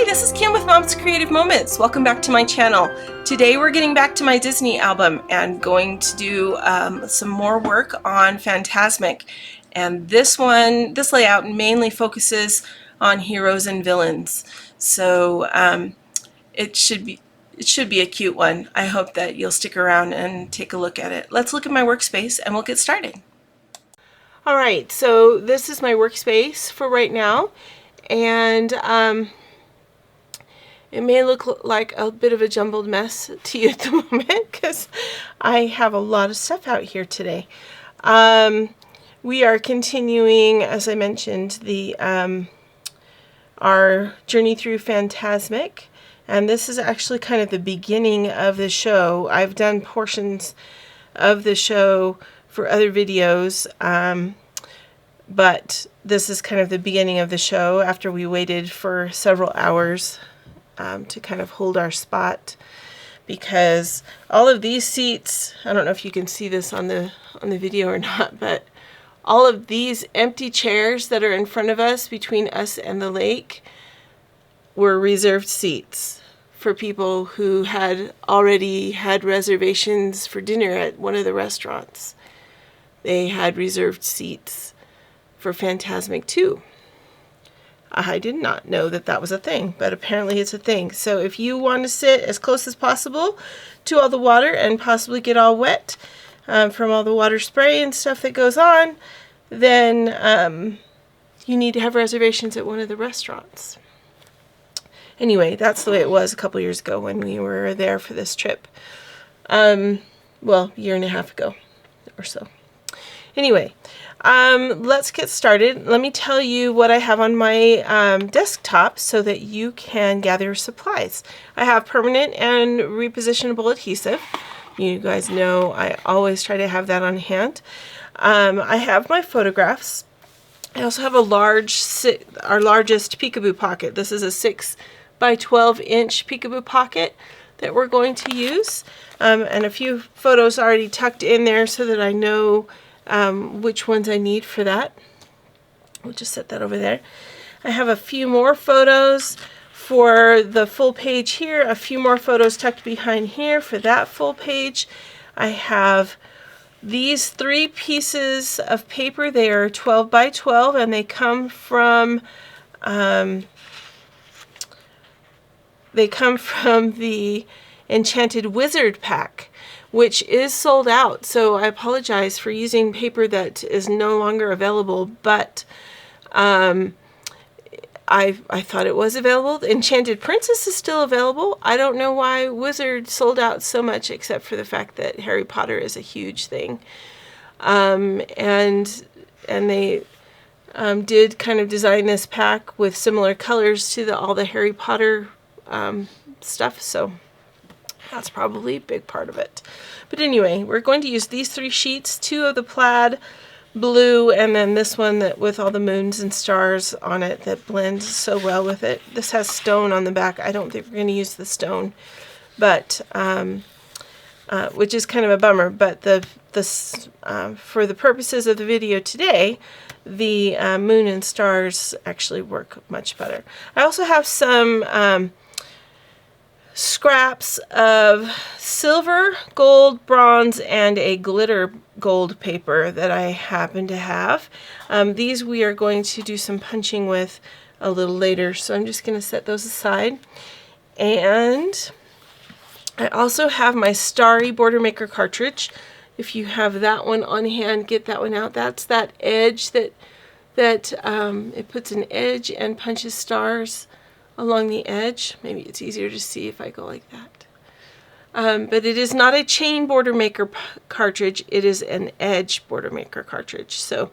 this is Kim with Mom's Creative Moments. Welcome back to my channel. Today we're getting back to my Disney album and going to do some more work on Fantasmic. And this layout mainly focuses on heroes and villains. So it should be a cute one. I hope that you'll stick around and take a look at it. Let's look at my workspace and we'll get started. All right, so this is my workspace for right now. And it may look like a bit of a jumbled mess to you at the moment because I have a lot of stuff out here today. We are continuing, as I mentioned, our journey through Fantasmic, and this is actually kind of the beginning of the show. I've done portions of the show for other videos, but this is kind of the beginning of the show after we waited for several hours to kind of hold our spot, because all of these seats, I don't know if you can see this on the video or not, but all of these empty chairs that are in front of us between us and the lake were reserved seats for people who had already had reservations for dinner at one of the restaurants. They had reserved seats for Fantasmic too. I did not know that that was a thing, but apparently it's a thing. So if you want to sit as close as possible to all the water and possibly get all wet from all the water spray and stuff that goes on, then you need to have reservations at one of the restaurants. Anyway, that's the way it was a couple years ago when we were there for this trip. Well, a year and a half ago or so. Anyway, let's get started. Let me tell you what I have on my desktop so that you can gather supplies. I have permanent and repositionable adhesive. You guys know I always try to have that on hand. I have my photographs. I also have our largest Peekaboo pocket. This is a 6 by 12 inch Peekaboo pocket that we're going to use. And a few photos already tucked in there so that I know which ones I need for that. We'll just set that over there. I have a few more photos for the full page here, a few more photos tucked behind here for that full page. I have these 3 pieces of paper. They are 12 by 12 and they come from the Enchanted Wizard pack, which is sold out. So I apologize for using paper that is no longer available, but I thought it was available. The Enchanted Princess is still available. I don't know why Wizard sold out so much, except for the fact that Harry Potter is a huge thing. And they did kind of design this pack with similar colors to all the Harry Potter stuff, so that's probably a big part of it. But anyway, we're going to use these 3 sheets, 2 of the plaid blue, and then this one that with all the moons and stars on it that blends so well with it. This has stone on the back. I don't think we're going to use the stone, but which is kind of a bummer. But for the purposes of the video today, the moon and stars actually work much better. I also have some scraps of silver, gold, bronze, and a glitter gold paper that I happen to have. These we are going to do some punching with a little later, so I'm just going to set those aside. And I also have my Starry Border Maker Cartridge. If you have that one on hand, get that one out. That's that edge that it puts an edge and punches stars along the edge. Maybe it's easier to see if I go like that. But it is not a chain border maker cartridge. It is an edge border maker cartridge. So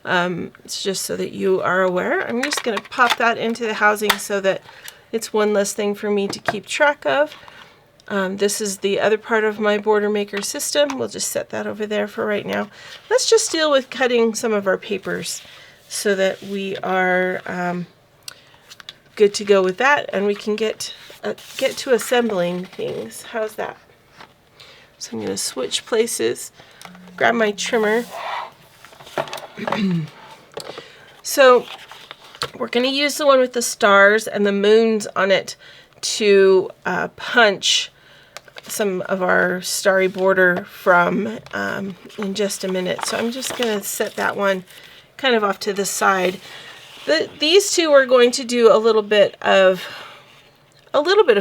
it's just so that you are aware. I'm just going to pop that into the housing so that it's one less thing for me to keep track of. This is the other part of my border maker system. We'll just set that over there for right now. Let's just deal with cutting some of our papers so that we are good to go with that, and we can get to assembling things. How's that? So I'm going to switch places, grab my trimmer. So We're going to use the one with the stars and the moons on it to punch some of our starry border from in just a minute. So I'm just going to set that one kind of off to the side. These two are going to do a little bit of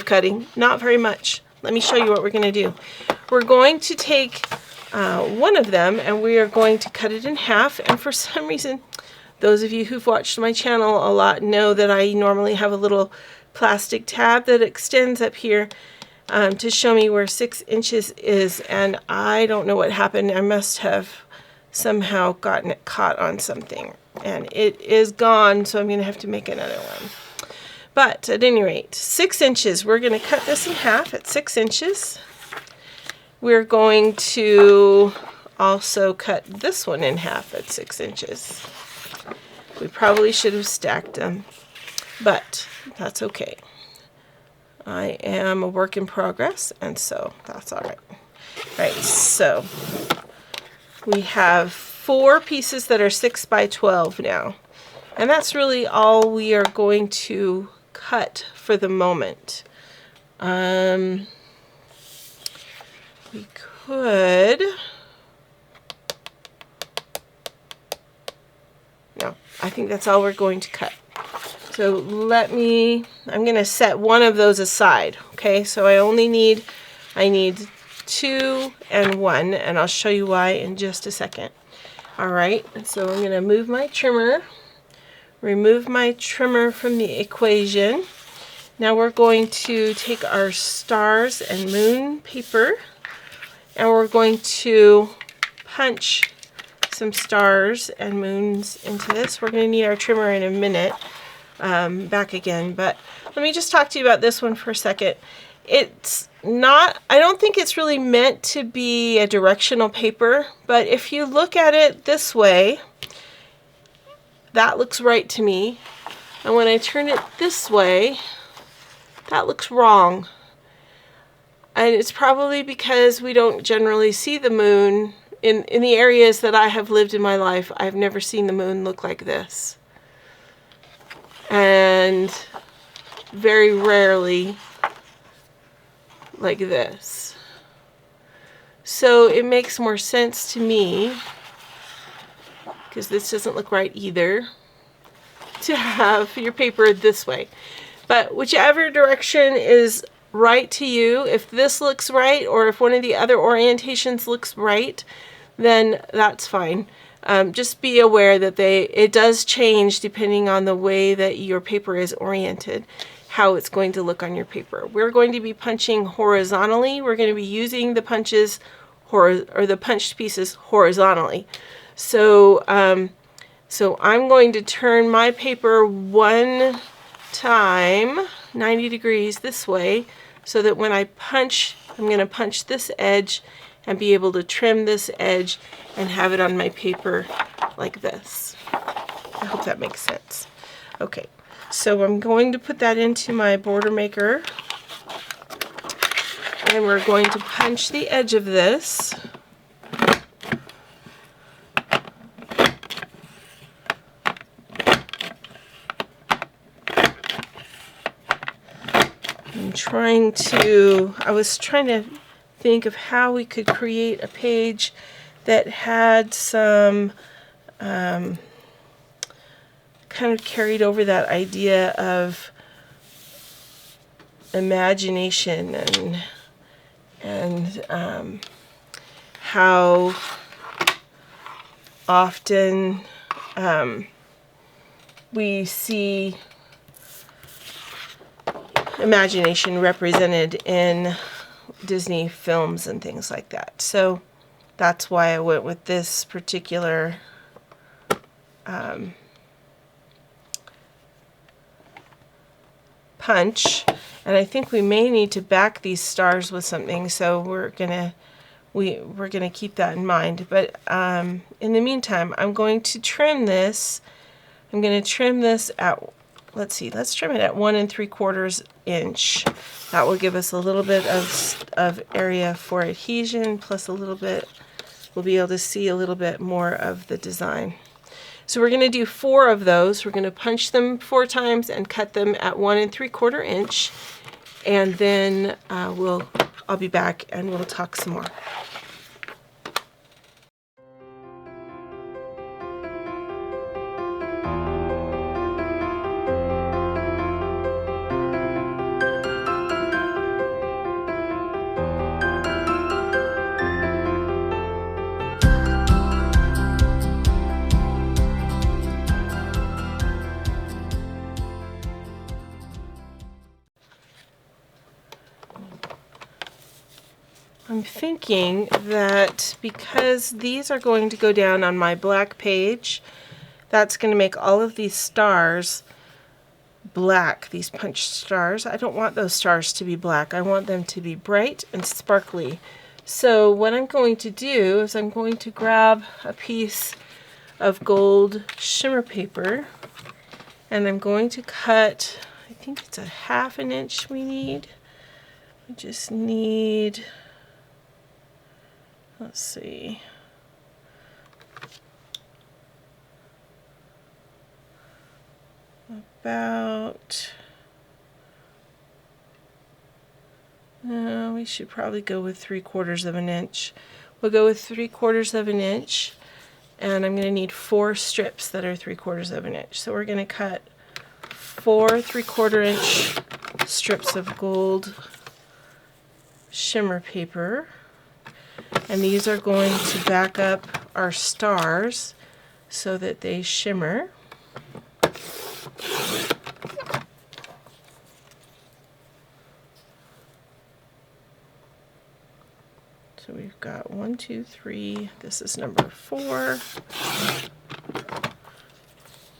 cutting, not very much. Let me show you what we're going to do. We're going to take one of them and we are going to cut it in half, and for some reason, those of you who've watched my channel a lot know that I normally have a little plastic tab that extends up here to show me where 6 inches is, and I don't know what happened. I must have somehow gotten it caught on something, and it is gone, so I'm going to have to make another one. But at any rate, 6 inches. We're going to cut this in half at 6 inches. We're going to also cut this one in half at 6 inches. We probably should have stacked them, but that's okay. I am a work in progress, and so that's all right. Right, so we have 4 pieces that are 6 by 12 now, and that's really all we are going to cut for the moment. We could, no, I think that's all we're going to cut. So I'm going to set one of those aside, okay? So I need 2 and 1, and I'll show you why in just a second. All right, so I'm going to move my trimmer, remove my trimmer from the equation. Now we're going to take our stars and moon paper, and we're going to punch some stars and moons into this. We're going to need our trimmer in a minute, back again, but let me just talk to you about this one for a second. It's not, I don't think it's really meant to be a directional paper, but if you look at it this way, that looks right to me, and when I turn it this way, that looks wrong. And it's probably because we don't generally see the moon in the areas that I have lived in my life. I've never seen the moon look like this, and very rarely like this. So it makes more sense to me, because this doesn't look right either, to have your paper this way. But whichever direction is right to you, if this looks right or if one of the other orientations looks right, then that's fine. Just be aware that it does change depending on the way that your paper is oriented, how it's going to look on your paper. We're going to be punching horizontally. We're going to be using the punches or the punched pieces horizontally. So so I'm going to turn my paper one time 90 degrees this way, so that when I punch, I'm going to punch this edge and be able to trim this edge and have it on my paper like this. I hope that makes sense. Okay, so I'm going to put that into my border maker, and we're going to punch the edge of this. I was trying to think of how we could create a page that had some kind of carried over that idea of imagination and how often we see imagination represented in Disney films and things like that. So that's why I went with this particular punch, and I think we may need to back these stars with something, so we're gonna keep that in mind. But in the meantime, I'm going to trim this. I'm going to trim this at, let's trim it at 1 3/4 inch. That will give us a little bit of area for adhesion, plus a little bit, we'll be able to see a little bit more of the design. So we're going to do 4 of those. We're going to punch them 4 times and cut them at 1 3/4 inch. And then I'll be back and we'll talk some more. I'm thinking that because these are going to go down on my black page, that's going to make all of these stars black, these punched stars. I don't want those stars to be black. I want them to be bright and sparkly. So what I'm going to do is I'm going to grab a piece of gold shimmer paper and I'm going to cut, I think it's a 1/2 inch we need. We just need, let's see, about, we should probably go with 3/4 inch. We'll go with 3/4 inch, and I'm going to need 4 strips that are 3/4 inch. So we're going to cut 4 3/4 inch strips of gold shimmer paper. And these are going to back up our stars so that they shimmer. So we've got 1, 2, 3. This is number 4.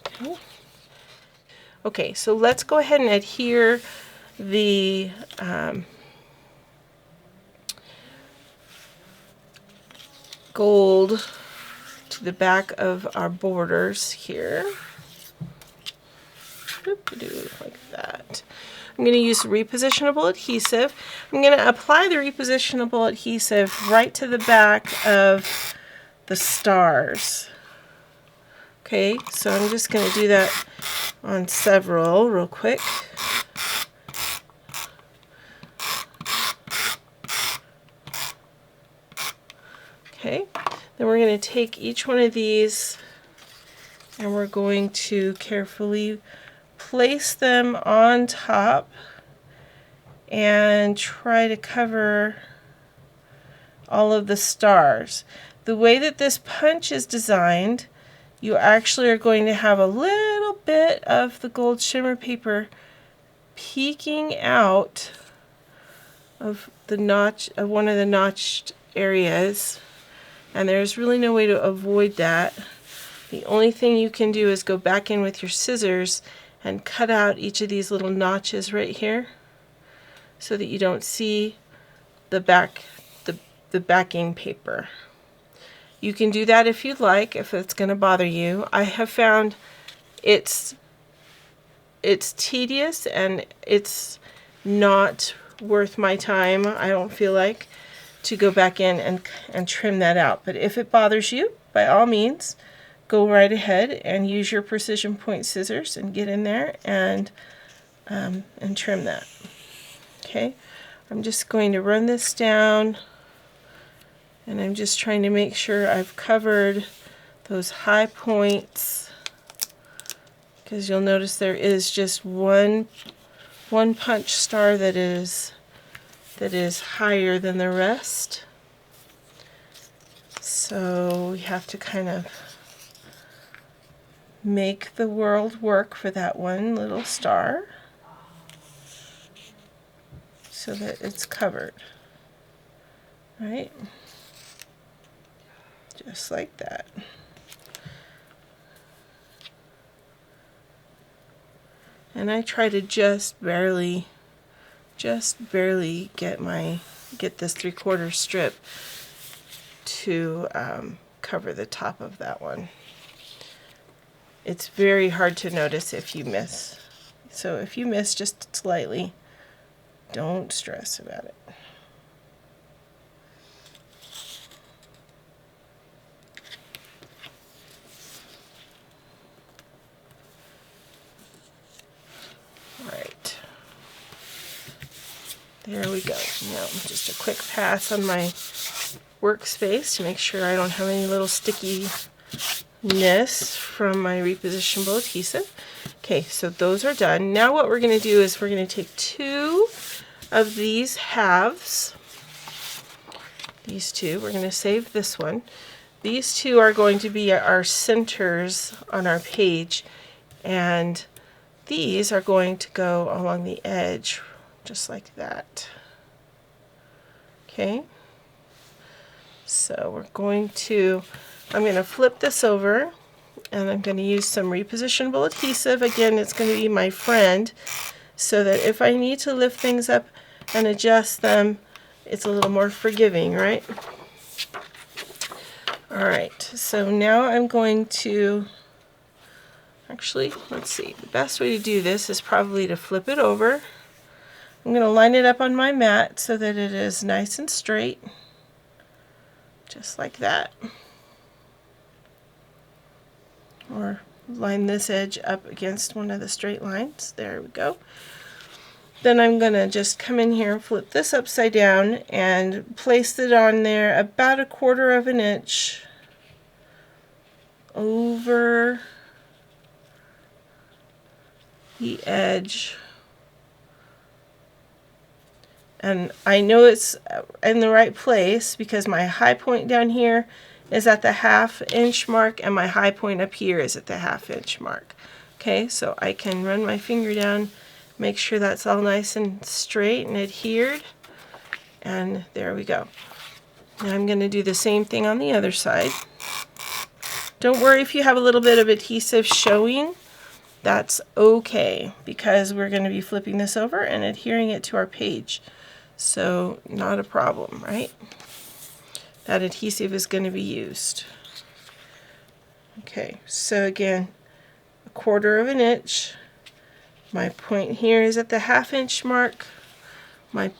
Okay. Okay, so let's go ahead and adhere the gold to the back of our borders here. Like that. I'm going to use repositionable adhesive. I'm going to apply the repositionable adhesive right to the back of the stars. Okay, so I'm just going to do that on several real quick. Okay, then we're going to take each one of these and we're going to carefully place them on top and try to cover all of the stars. The way that this punch is designed, you actually are going to have a little bit of the gold shimmer paper peeking out of the notch of one of the notched areas, and there's really no way to avoid that. The only thing you can do is go back in with your scissors and cut out each of these little notches right here so that you don't see the backing paper. You can do that if you'd like, if it's going to bother you. I have found it's tedious and it's not worth my time, I don't feel like, to go back in and trim that out. But if it bothers you, by all means, go right ahead and use your precision point scissors and get in there and trim that. Okay, I'm just going to run this down and I'm just trying to make sure I've covered those high points, because you'll notice there is just one punch star that is higher than the rest. So we have to kind of make the world work for that one little star so that it's covered, right? Just like that. And I try to just barely get this 3/4 strip to cover the top of that one. It's very hard to notice if you miss. So if you miss just slightly, don't stress about it. There we go. Now just a quick pass on my workspace to make sure I don't have any little stickiness from my repositionable adhesive. Okay, so those are done. Now what we're going to do is we're going to take 2 of these halves. These 2, we're going to save this one. These 2 are going to be our centers on our page, and these are going to go along the edge just like that. Okay, so I'm going to flip this over, and I'm going to use some repositionable adhesive. Again, it's going to be my friend, so that if I need to lift things up and adjust them, it's a little more forgiving, right? Alright, so now I'm going to, actually, let's see, the best way to do this is probably to flip it over. I'm going to line it up on my mat so that it is nice and straight, just like that. Or line this edge up against one of the straight lines. There we go. Then I'm going to just come in here and flip this upside down and place it on there about 1/4 of an inch over the edge. And I know it's in the right place because my high point down here is at the 1/2 inch mark, and my high point up here is at the 1/2 inch mark. Okay, so I can run my finger down, make sure that's all nice and straight and adhered, and there we go. Now I'm going to do the same thing on the other side. Don't worry if you have a little bit of adhesive showing, that's okay, because we're going to be flipping this over and adhering it to our page. So not a problem, right? That adhesive is going to be used. Okay, so again, 1/4 of an inch. My point here is at the 1/2 inch mark. My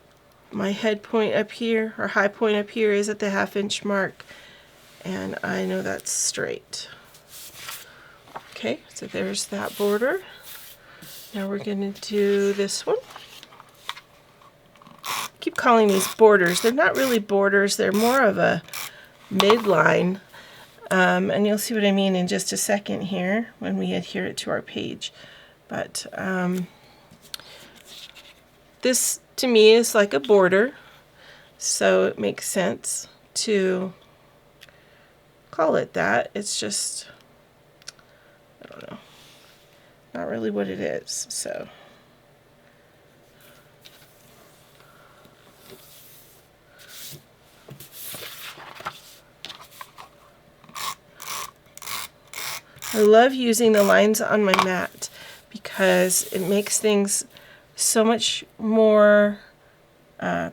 head point up here, or high point up here, is at the 1/2 inch mark, and I know that's straight. Okay, so there's that border. Now we're going to do this one. I keep calling these borders. They're not really borders, they're more of a midline. And you'll see what I mean in just a second here when we adhere it to our page. But this to me is like a border, so it makes sense to call it that. It's just, I don't know, not really what it is. So I love using the lines on my mat because it makes things so much more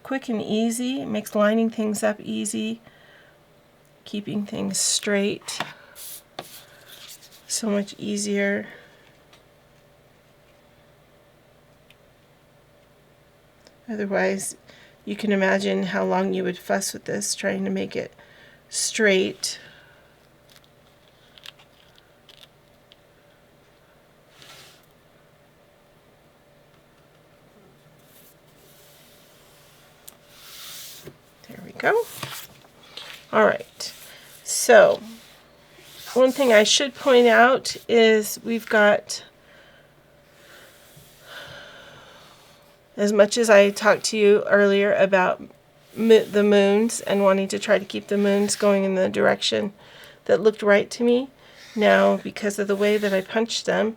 quick and easy. It makes lining things up easy, keeping things straight so much easier. Otherwise, you can imagine how long you would fuss with this, trying to make it straight. There we go. All right, so one thing I should point out is we've got, as much as I talked to you earlier about the moons and wanting to try to keep the moons going in the direction that looked right to me, now because of the way that I punched them,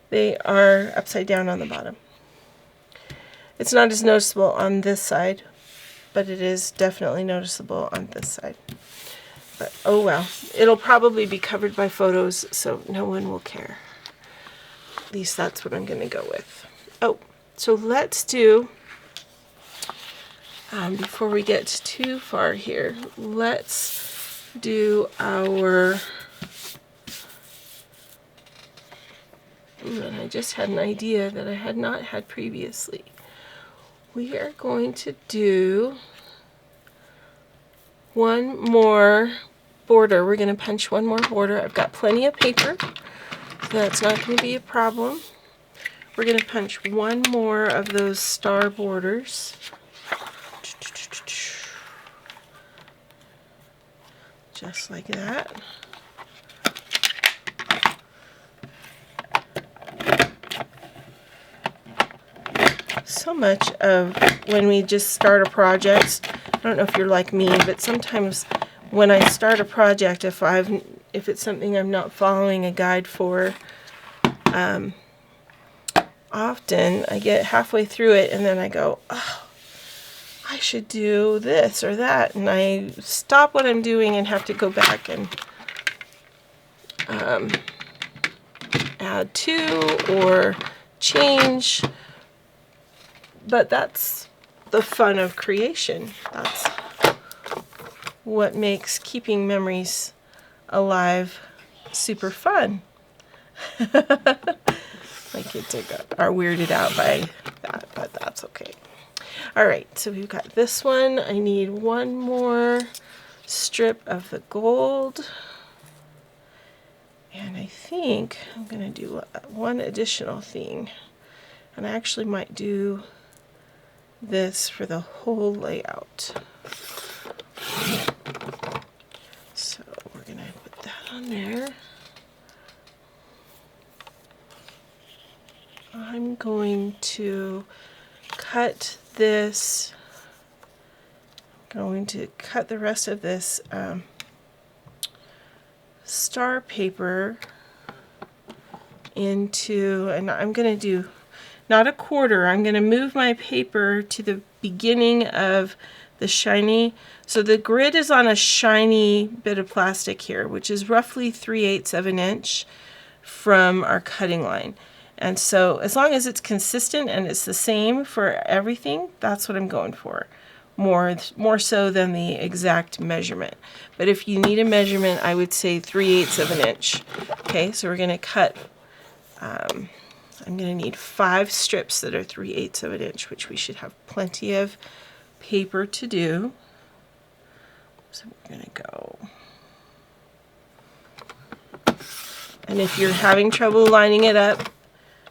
they are upside down on the bottom. It's not as noticeable on this side, but it is definitely noticeable on this side. But oh well, it'll probably be covered by photos, so no one will care. At least that's what I'm going to go with. Oh, so let's do, before we get too far here, let's do our, and I just had an idea that I had not had previously. We are going to do one more border. We're going to punch one more border. I've got plenty of paper, so that's not going to be a problem. We're going to punch one more of those star borders. just like that. So much of when we just start a project, I don't know if you're like me, but sometimes when I start a project, if it's something I'm not following a guide for, often I get halfway through it and then I go, oh, I should do this or that, and I stop what I'm doing and have to go back and add to or change. But that's the fun of creation. That's what makes keeping memories alive super fun. My kids are weirded out by that, but that's okay. All right, so we've got this one. I need one more strip of the gold. And I think I'm going to do one additional thing. And I actually might do this for the whole layout. So we're going to put that on there. I'm going to cut this. I'm going to cut the rest of this star paper into, and I'm going to do not a quarter, I'm going to move my paper to the beginning of the shiny. So the grid is on a shiny bit of plastic here, which is roughly 3/8 of an inch from our cutting line. And so as long as it's consistent and it's the same for everything, that's what I'm going for. More so than the exact measurement. But if you need a measurement, I would say 3/8 of an inch. Okay, so we're going to cut, I'm going to need 5 strips that are 3/8 of an inch, which we should have plenty of paper to do. So we're going to go. And if you're having trouble lining it up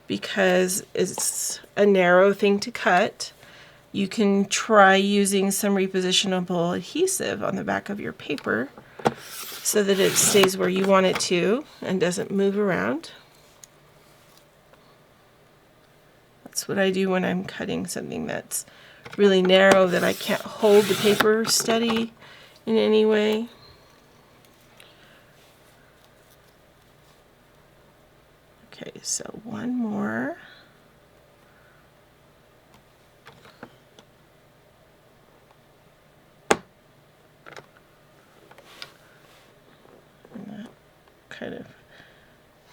because it's a narrow thing to cut, you can try using some repositionable adhesive on the back of your paper so that it stays where you want it to and doesn't move around. That's what I do when I'm cutting something that's really narrow that I can't hold the paper steady in any way. Okay, so one more. And that kind of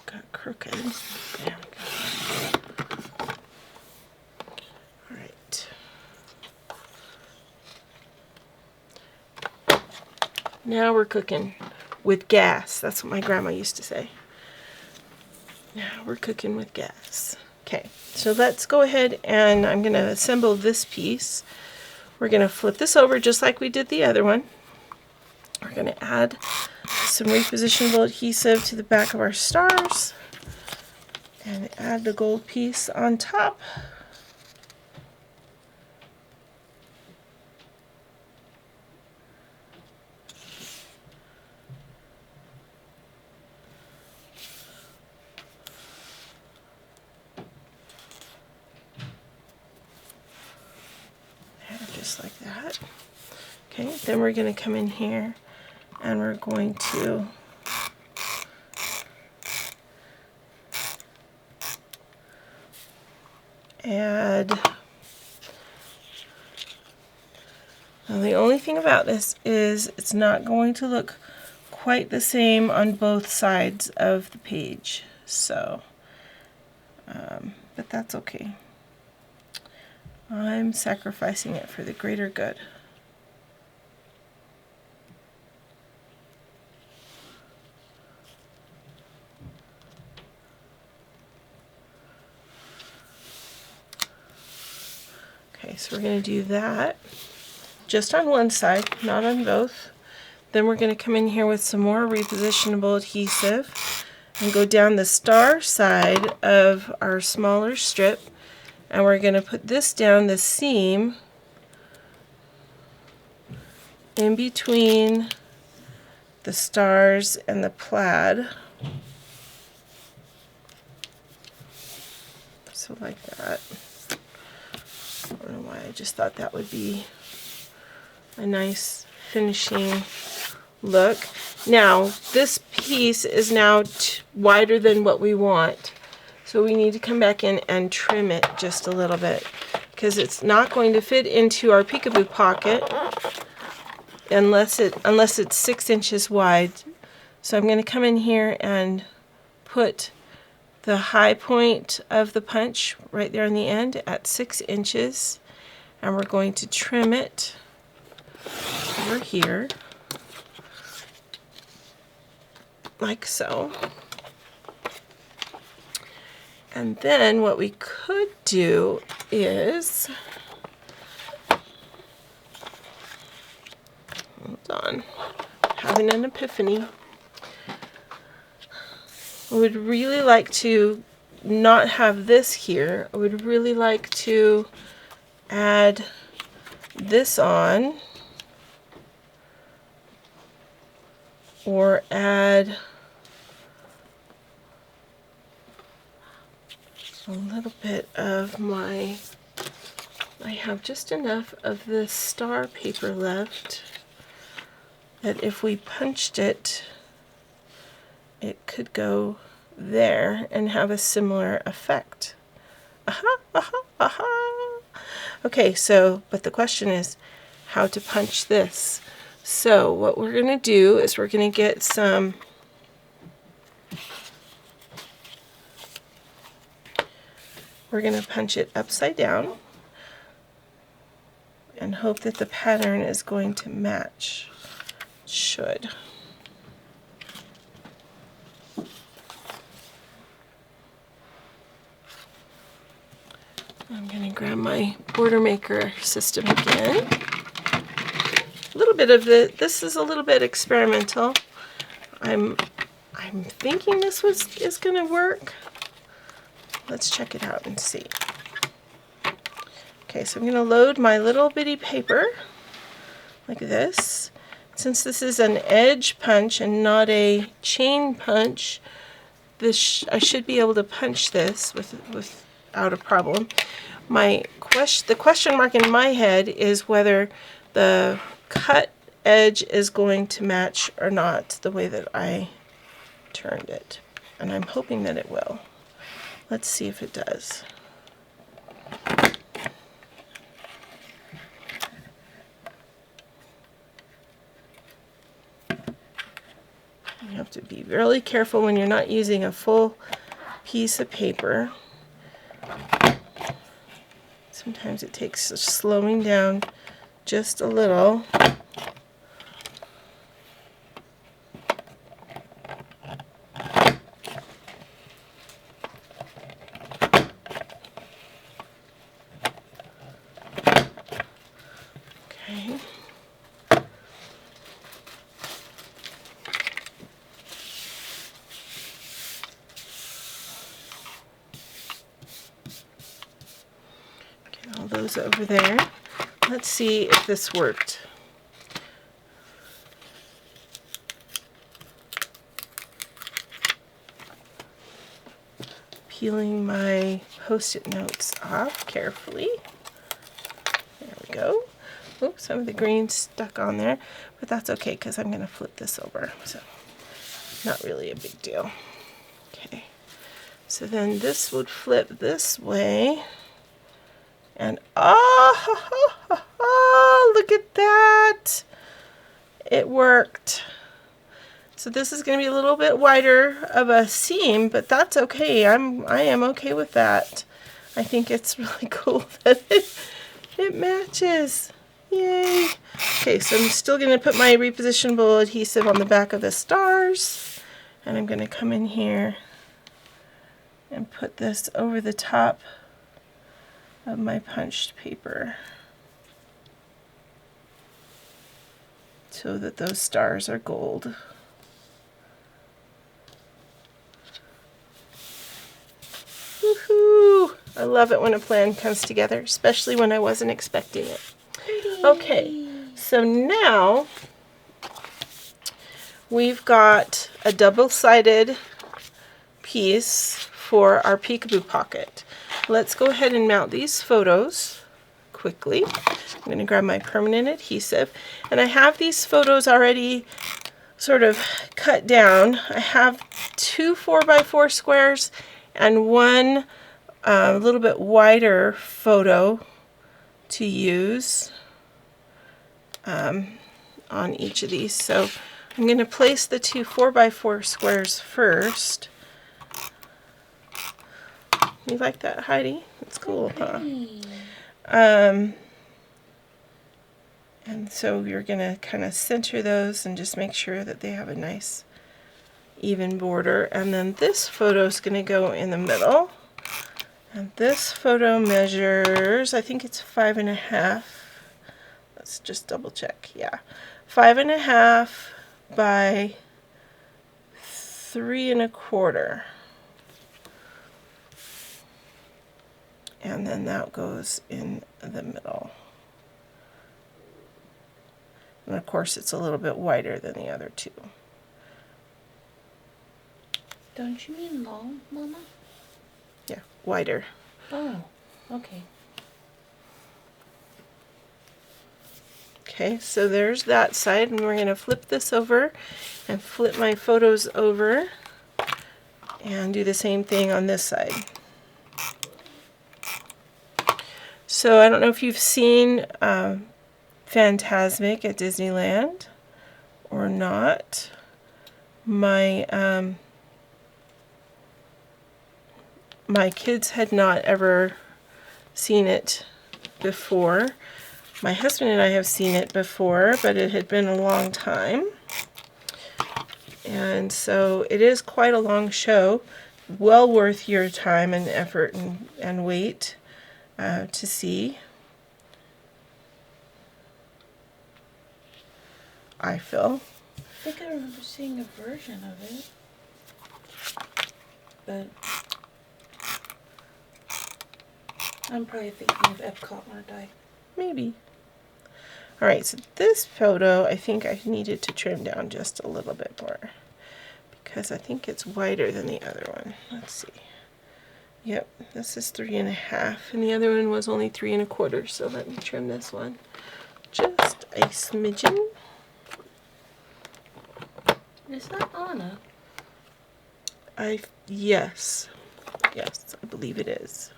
got crooked. There we go. All right. Now we're cooking with gas. That's what my grandma used to say. Now we're cooking with gas. Okay, so let's go ahead and I'm going to assemble this piece. We're going to flip this over just like we did the other one. We're going to add some repositionable adhesive to the back of our stars and add the gold piece on top. Just like that. Okay, then we're going to come in here and we're going to add. Now the only thing about this is it's not going to look quite the same on both sides of the page. So, but that's okay. I'm sacrificing it for the greater good. Okay, so we're going to do that just on one side, not on both. Then we're going to come in here with some more repositionable adhesive and go down the star side of our smaller strip. And we're going to put this down the seam in between the stars and the plaid. So like that. I don't know why, I just thought that would be a nice finishing look. Now, this piece is now wider than what we want. So we need to come back in and trim it just a little bit, because it's not going to fit into our peekaboo pocket unless it's 6 inches wide. So I'm going to come in here and put the high point of the punch right there on the end at 6 inches, and we're going to trim it over here like so. And then what we could do is, hold on, having an epiphany. I would really like to not have this here. I would really like to add this on, or add a little bit of my, I have just enough of the star paper left that if we punched it, it could go there and have a similar effect. Aha, aha, aha. Okay, so, but the question is how to punch this. So what we're going to do is we're going to get some we're going to punch it upside down and hope that the pattern is going to match. It should. I'm going to grab my Border Maker system again. A little bit of this is a little bit experimental. I'm thinking this is going to work. Let's check it out and see. Okay, so I'm going to load my little bitty paper like this. Since this is an edge punch and not a chain punch, I should be able to punch this without a problem. The question mark in my head is whether the cut edge is going to match or not the way that I turned it. And I'm hoping that it will. Let's see if it does. You have to be really careful when you're not using a full piece of paper. Sometimes it takes slowing down just a little. Okay. Get all those over there. Let's see if this worked. Peeling my Post-it notes off carefully. There we go. Oops, some of the green stuck on there, but that's okay because I'm going to flip this over, so not really a big deal. Okay, so then this would flip this way, and oh, look at that! It worked. So this is going to be a little bit wider of a seam, but that's okay. I am okay with that. I think it's really cool that it matches. Yay! Okay, so I'm still going to put my repositionable adhesive on the back of the stars, and I'm going to come in here and put this over the top of my punched paper so that those stars are gold. Woohoo! I love it when a plan comes together, especially when I wasn't expecting it. Okay, so now we've got a double-sided piece for our Peekaboo pocket. Let's go ahead and mount these photos quickly. I'm going to grab my permanent adhesive, and I have these photos already sort of cut down. I have 2 4x4 squares and one a little bit wider photo to use on each of these. So I'm going to place the 2 4x4 squares first. You like that, Heidi? It's cool, huh? And so you're going to kind of center those and just make sure that they have a nice even border. And then this photo is going to go in the middle. And this photo measures, I think it's 5.5. Let's just double check. Yeah, 5.5 by 3.25. And then that goes in the middle. And of course it's a little bit wider than the other two. Don't you mean long, Mama? Yeah, wider. Oh, okay. Okay, so there's that side, and we're going to flip this over and flip my photos over and do the same thing on this side. So I don't know if you've seen Fantasmic at Disneyland or not. My my kids had not ever seen it before. My husband and I have seen it before, but it had been a long time. And so it is quite a long show, well worth your time and effort and wait to see. I feel. I think I remember seeing a version of it, but I'm probably thinking of Epcot when I die. Maybe. Alright, so this photo I think I needed to trim down just a little bit more because I think it's wider than the other one. Let's see. Yep, this is 3.5 and the other one was only 3.25, so let me trim this one just a smidgen. Is that Anna? Yes, I believe it is.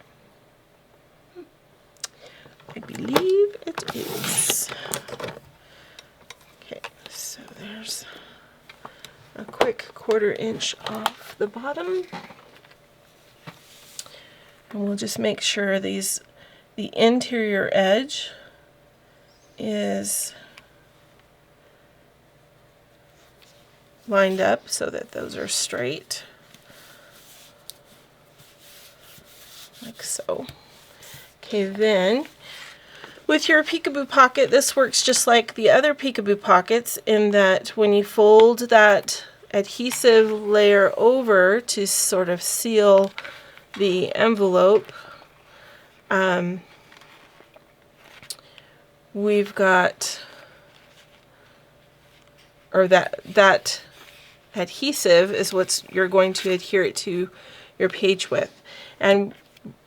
I believe it is. Okay, so there's a quick 1/4 inch off the bottom. And we'll just make sure the interior edge is lined up so that those are straight. Like so. Okay, then with your Peekaboo pocket, this works just like the other Peekaboo pockets in that when you fold that adhesive layer over to sort of seal the envelope, we've got, or that adhesive is what you're going to adhere it to your page with. And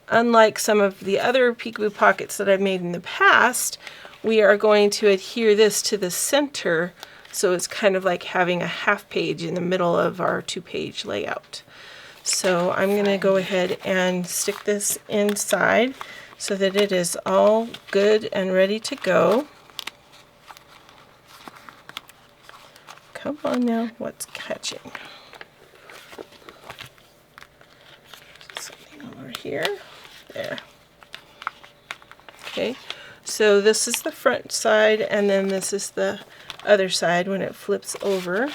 unlike some of the other Peekaboo pockets that I've made in the past, we are going to adhere this to the center, so it's kind of like having a half page in the middle of our 2-page layout. So I'm going to go ahead and stick this inside so that it is all good and ready to go. Come on now, what's catching? Something over here. There. Okay, so this is the front side, and then this is the other side when it flips over.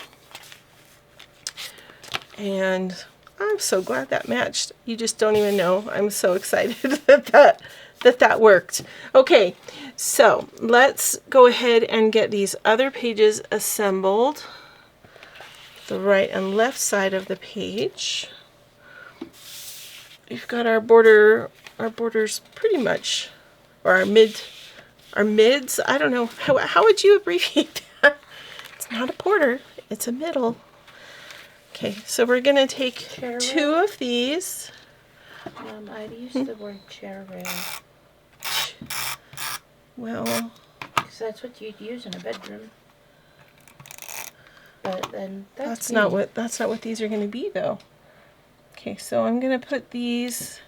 And I'm so glad that matched. You just don't even know. I'm so excited that worked. Okay, so let's go ahead and get these other pages assembled. The right and left side of the page. We've got our borders pretty much, or our mids. I don't know, how would you abbreviate that? It's not a border, it's a middle. Okay, so we're gonna take Chair 2 of these. I'd use the word chair rail. Well, Because that's what you'd use in a bedroom. But then that's not what these are gonna be though. Okay, so I'm gonna put these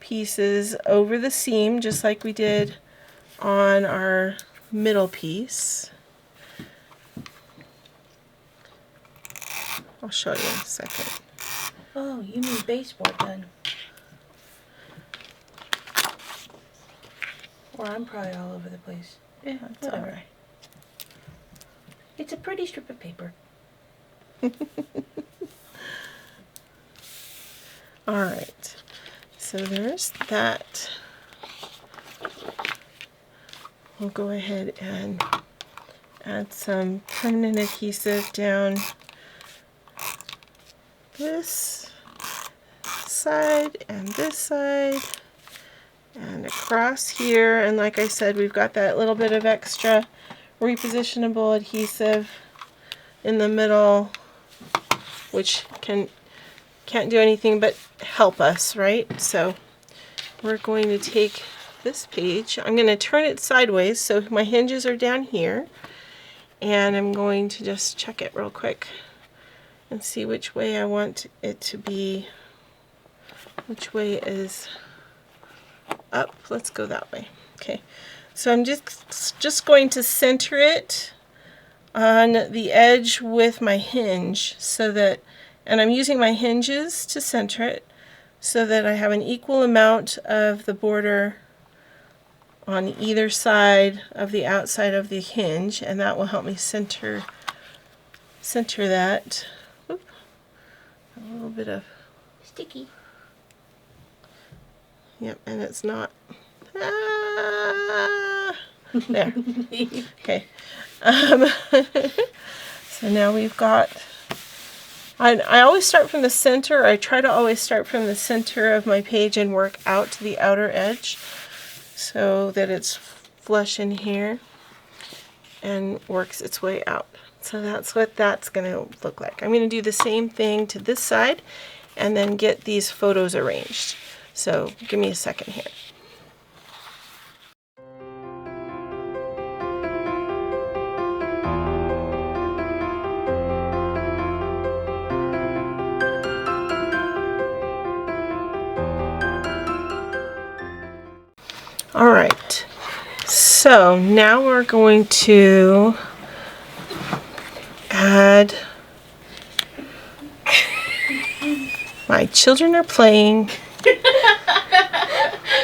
pieces over the seam just like we did on our middle piece. I'll show you in a second. Oh, you mean baseboard then? Or I'm probably all over the place. Yeah, That's whatever. alright. It's a pretty strip of paper. Alright, so there's that. We'll go ahead and add some permanent adhesive down this side and this side and across here. And like I said, we've got that little bit of extra repositionable adhesive in the middle, which can't do anything but help us, right? So we're going to take this page, I'm going to turn it sideways so my hinges are down here, and I'm going to just check it real quick and see which way I want it to be. Which way is up? Let's go that way. Okay, so I'm just going to center it on the edge with my hinge so that, and I'm using my hinges to center it so that I have an equal amount of the border on either side of the outside of the hinge, and that will help me center that. Oop. A little bit of Sticky. Yep, and it's not. There. Okay. So now we've got. I always start from the center. I try to always start from the center of my page and work out to the outer edge, so that it's flush in here and works its way out. So that's what that's going to look like. I'm going to do the same thing to this side and then get these photos arranged. So give me a second here. All right, so now we're going to add, my children are playing.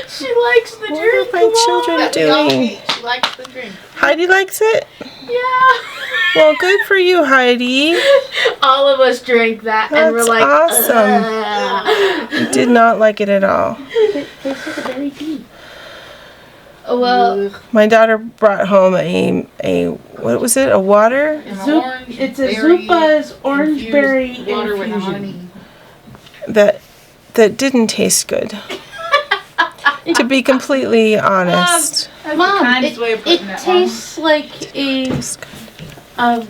She likes the What are my children doing? She likes the drink. Heidi likes it? Yeah. Well, good for you, Heidi. All of us drank that and we're That's like, awesome. You did not like it at all. This is very deep. Well, My daughter brought home a what was it? A water? it's a Zupa's orange berry water with infusion. honey. that didn't taste good. To be completely honest. Mom, kindest way of it putting it, tastes like a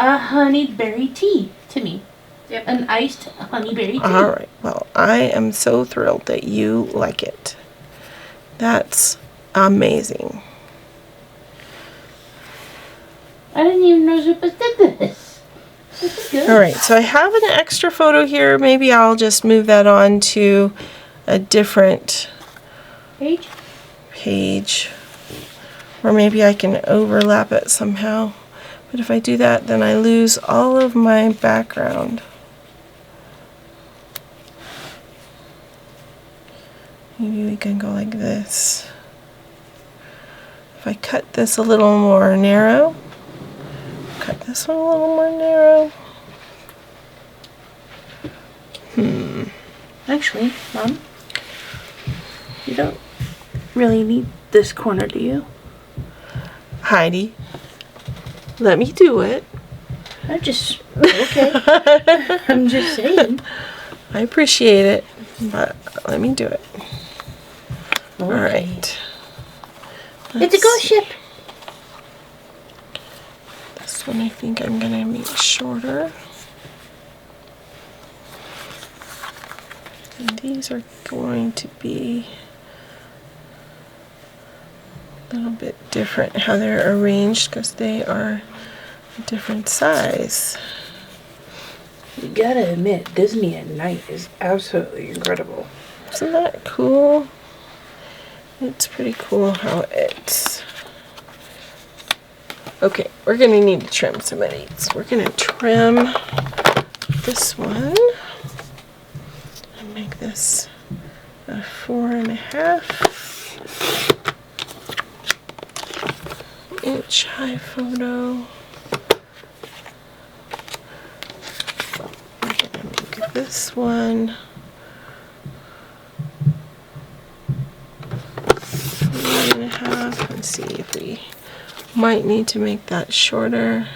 honeyed berry tea to me. Yep. An iced honeyberry tea. All right. Well, I am so thrilled that you like it. That's amazing. I didn't even know Zupa's did this. This is good. All right. So I have an extra photo here. Maybe I'll just move that on to a different page. Or maybe I can overlap it somehow. But if I do that, then I lose all of my background. Maybe we can go like this. If I cut this a little more narrow, cut this one a little more narrow. Actually, Mom, you don't really need this corner, do you? Heidi, let me do it. I'm just, okay. I'm just saying. I appreciate it, but let me do it. Okay. All right. It's a ghost ship. This This one I think I'm gonna make shorter. And these are going to be a little bit different how they're arranged because they are a different size. You gotta admit, Disney at night is absolutely incredible. Isn't that cool? It's pretty cool how it's... Okay, we're gonna need to trim some of these. We're gonna trim this one and make this a 4.5-inch high photo. We're gonna make this one 3.5. Let's see if we might need to make that shorter.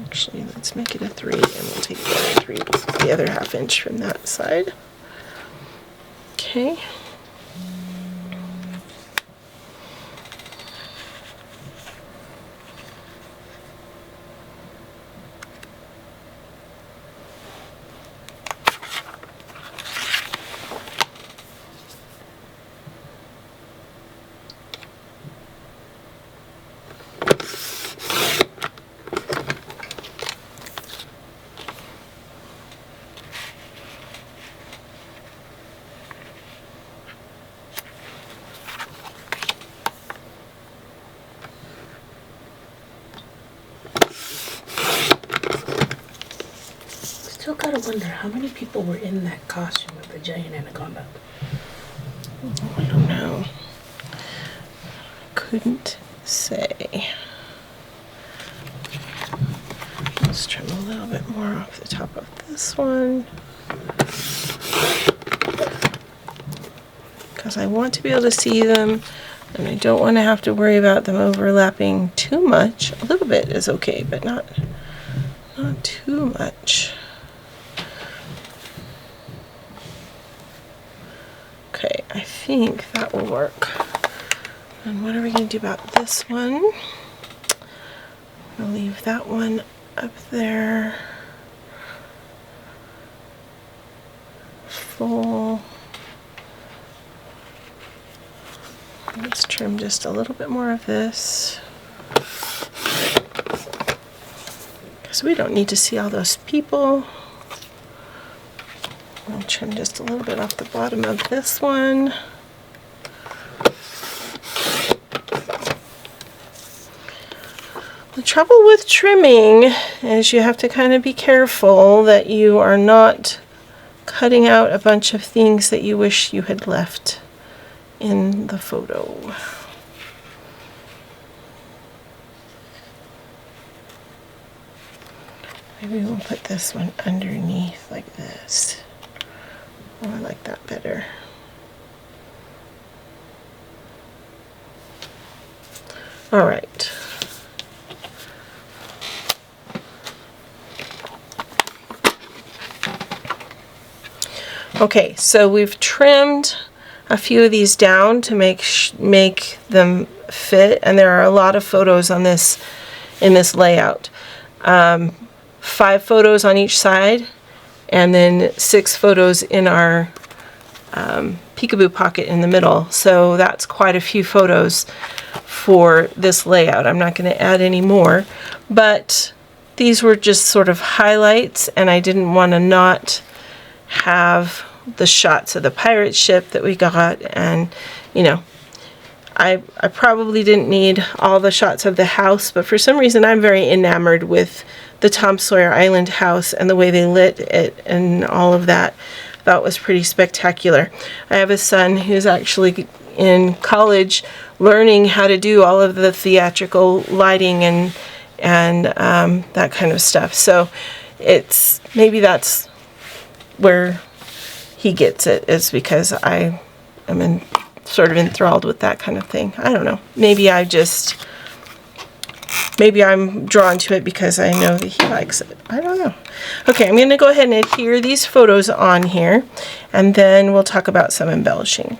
Actually, let's make it a 3 and we'll take the other 1/2 inch from that side. Okay. Still gotta wonder how many people were in that costume of the giant anaconda. I don't know. Couldn't say. Let's trim a little bit more off the top of this one. Because I want to be able to see them and I don't want to have to worry about them overlapping too much. A little bit is okay, but not too much. Okay, I think that will work. And what are we going to do about this one? I'll leave that one up there. Full. Let's trim just a little bit more of this. Because we don't need to see all those people. I'll trim just a little bit off the bottom of this one. The trouble with trimming is you have to kind of be careful that you are not cutting out a bunch of things that you wish you had left in the photo. Maybe we'll put this one underneath like this. Oh, I like that better. All right. Okay, so we've trimmed a few of these down to make them fit, and there are a lot of photos on this in this layout. 5 photos on each side, and then 6 photos in our Peekaboo pocket in the middle. So that's quite a few photos for this layout. I'm not going to add any more, but these were just sort of highlights, and I didn't want to not have the shots of the pirate ship that we got, and you know, I probably didn't need all the shots of the house, but for some reason I'm very enamored with the Tom Sawyer Island house and the way they lit it and all of that. That was pretty spectacular. I have a son who's actually in college learning how to do all of the theatrical lighting and that kind of stuff. So it's maybe that's where he gets it, is because I am sort of enthralled with that kind of thing. I don't know. Maybe I'm drawn to it because I know that he likes it. I don't know. Okay, I'm going to go ahead and adhere these photos on here, and then we'll talk about some embellishing.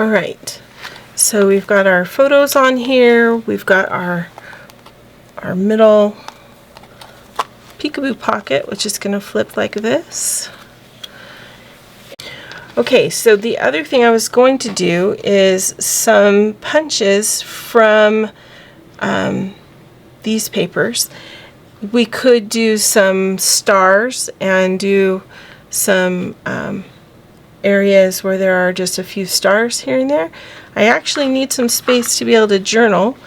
All right, so we've got our photos on here. We've got our middle Peekaboo pocket, which is going to flip like this. Okay, so the other thing I was going to do is some punches from these papers. We could do some stars and do some areas where there are just a few stars here and there. I actually need some space to be able to journal,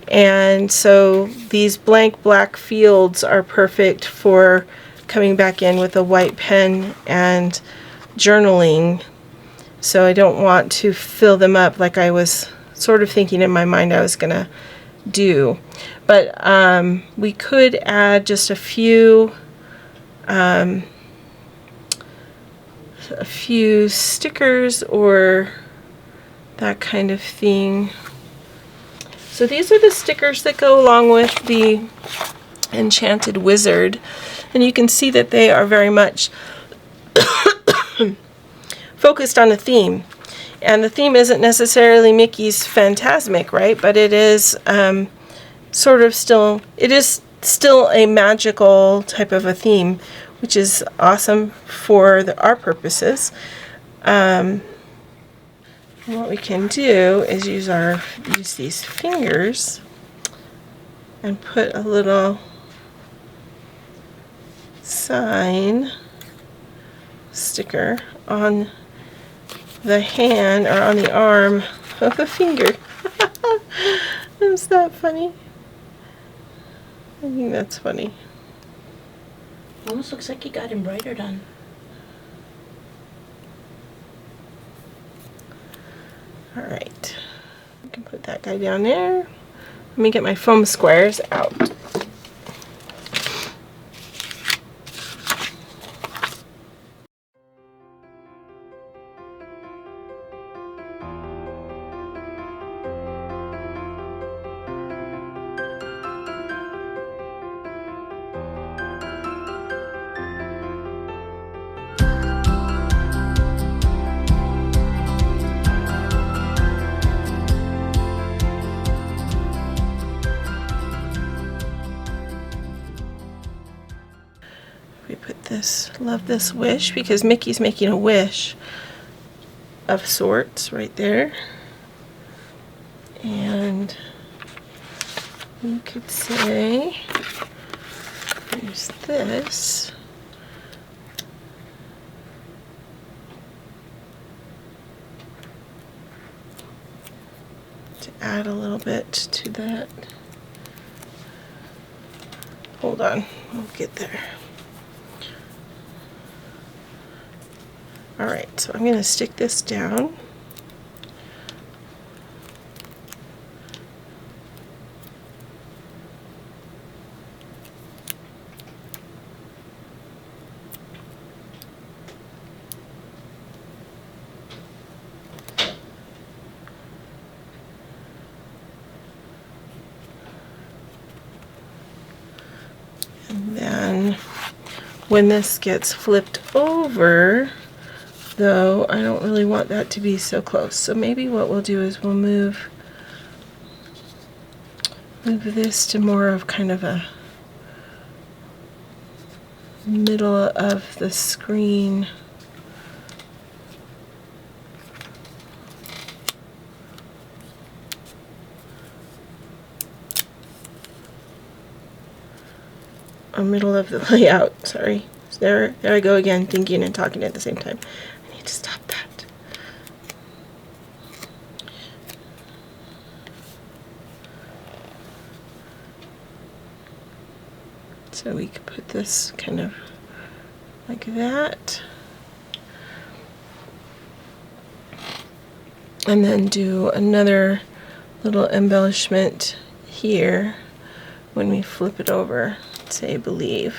and so these blank black fields are perfect for coming back in with a white pen and journaling. So I don't want to fill them up like I was sort of thinking in my mind I was gonna do. But we could add just a few stickers or that kind of thing. So these are the stickers that go along with the Enchanted Wizard, and you can see that they are very much focused on a theme. And the theme isn't necessarily Mickey's Fantasmic, right? But it is sort of still a magical type of a theme, which is awesome for our purposes. What we can do is use these fingers and put a little sign sticker on the hand or on the arm of a finger. Is that funny? I think that's funny. Almost looks like you got embroidered on. All right, I can put that guy down there. Let me get my foam squares out. We put this, love this wish, because Mickey's making a wish of sorts right there. And you could say, use this. To add a little bit to that. Hold on, we'll get there. Alright, so I'm going to stick this down. And then when this gets flipped over, though, I don't really want that to be so close. So maybe what we'll do is we'll move this to more of kind of a middle of the screen. Or middle of the layout, sorry. There I go again, thinking and talking at the same time. I need to stop that. So we could put this kind of like that. And then do another little embellishment here when we flip it over, say believe.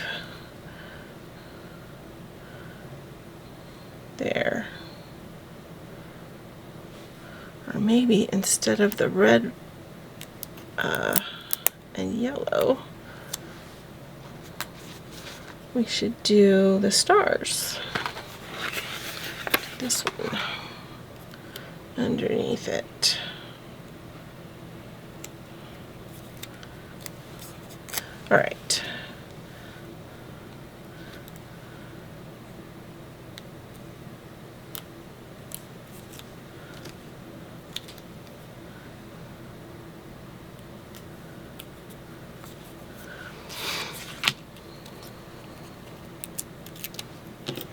There. Or maybe instead of the red and yellow, we should do the stars. This one. underneath it. All right.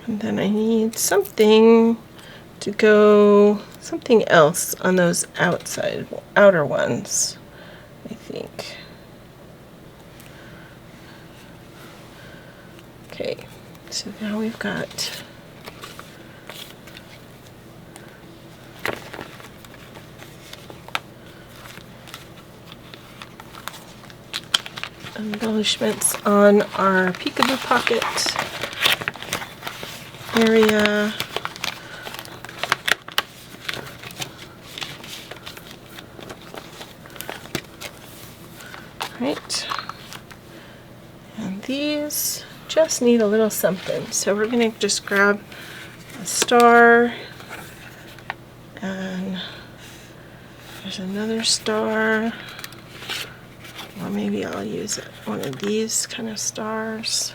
And then I need something to go, something else on those outer ones, I think. Okay, so now we've got embellishments on our Peekaboo pocket area. Right, and these just need a little something, so we're going to just grab a star, and there's another star, or maybe I'll use one of these kind of stars.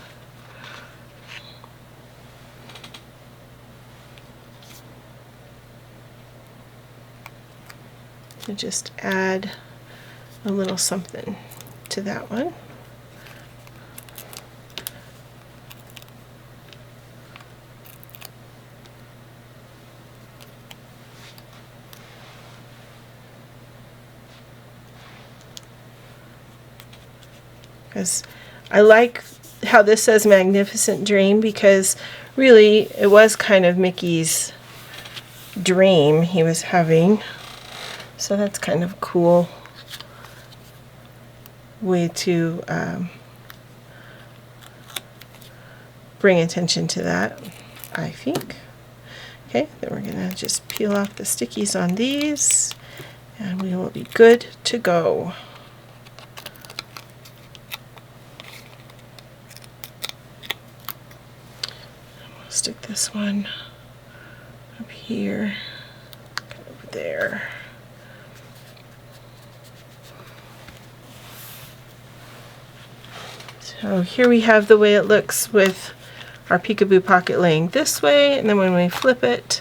To just add a little something to that one. Because I like how this says Magnificent Dream, because really it was kind of Mickey's dream he was having. So that's kind of a cool way to bring attention to that, I think. Okay, then we're going to just peel off the stickies on these, and we will be good to go. We'll stick this one up here, over there. So here we have the way it looks with our Peekaboo pocket laying this way, and then when we flip it,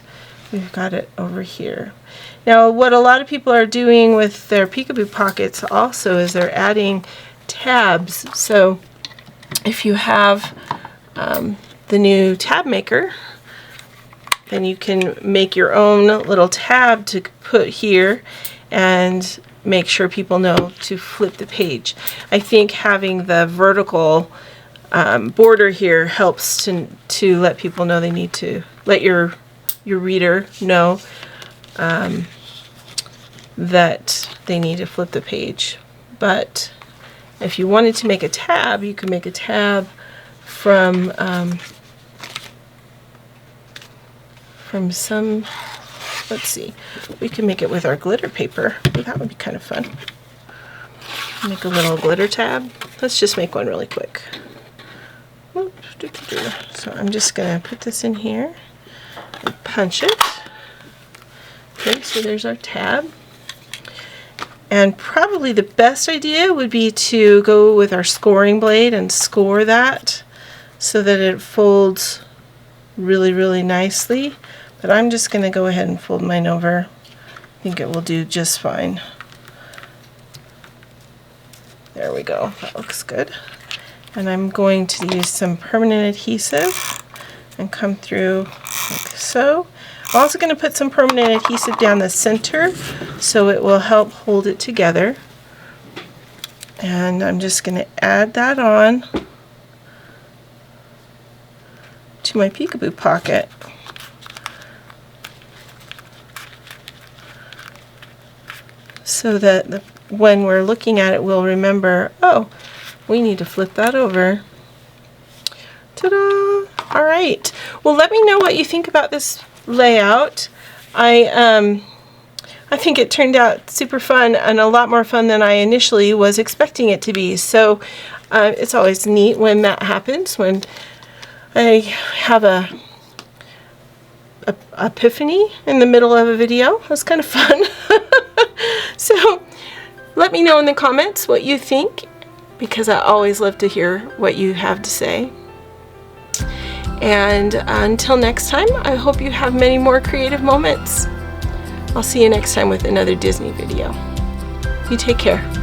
we've got it over here. Now what a lot of people are doing with their Peekaboo pockets also is they're adding tabs. So if you have the new tab maker, then you can make your own little tab to put here and make sure people know to flip the page. I think having the vertical border here helps to let people know they need to let your reader know that they need to flip the page. But if you wanted to make a tab, you could make a tab from some, let's see, we can make it with our glitter paper. That would be kind of fun. Make a little glitter tab. Let's just make one really quick. So I'm just going to put this in here and punch it. Okay, so there's our tab. And probably the best idea would be to go with our scoring blade and score that so that it folds really, really nicely. But I'm just going to go ahead and fold mine over. I think it will do just fine. There we go. That looks good. And I'm going to use some permanent adhesive and come through like so. I'm also going to put some permanent adhesive down the center so it will help hold it together. And I'm just going to add that on to my Peekaboo pocket. So that when we're looking at it, we'll remember, oh, we need to flip that over. Ta-da! All right. Well, let me know what you think about this layout. I think it turned out super fun and a lot more fun than I initially was expecting it to be. So it's always neat when that happens, when I have a epiphany in the middle of a video. It was kind of fun. So let me know in the comments what you think, because I always love to hear what you have to say. And until next time, I hope you have many more creative moments. I'll see you next time with another Disney video. You take care.